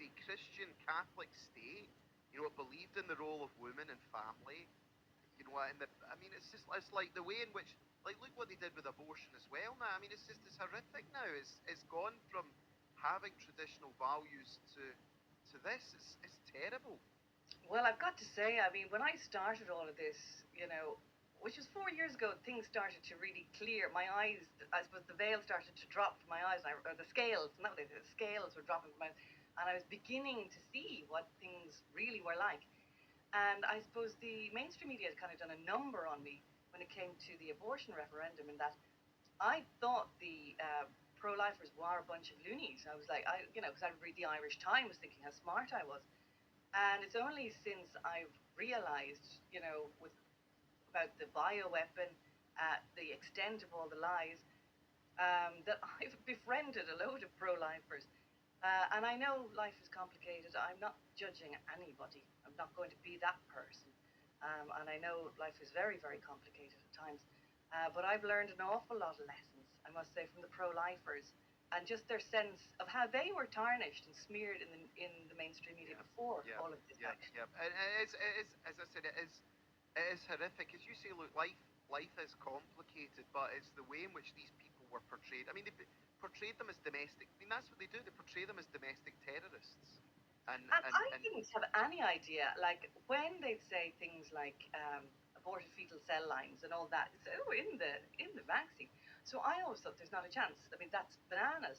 a Christian Catholic state. You know, it believed in the role of women and family. You know, and it's like the way in which, like, look what they did with abortion as well now. I mean, it's horrific now. It's gone from having traditional values to this. It's terrible. Well, I've got to say, I mean, when I started all of this, which was 4 years ago, things started to really clear. My eyes, I suppose the veil started to drop from my eyes, or the scales, not the scales were dropping from my eyes, and I was beginning to see what things really were like. And I suppose the mainstream media has kind of done a number on me when it came to the abortion referendum, in that I thought the pro-lifers were a bunch of loonies. I was like, because I read the Irish Times thinking how smart I was. And it's only since I've realized, with about the bioweapon, the extent of all the lies, that I've befriended a load of pro-lifers. And I know life is complicated. I'm not judging anybody. I'm not going to be that person. And I know life is very, very complicated at times. But I've learned an awful lot of lessons, I must say, from the pro-lifers, and just their sense of how they were tarnished and smeared in the mainstream media before all of this action. Yeah. And it is, as I said, it is horrific. As you say, look, life is complicated, but it's the way in which these people were portrayed. I mean, they portrayed them as domestic. I mean, that's what they do. They portray them as domestic terrorists. And I didn't have any idea, like, when they'd say things like aborted fetal cell lines and all that, it's, in the vaccine. So I always thought there's not a chance. I mean, that's bananas.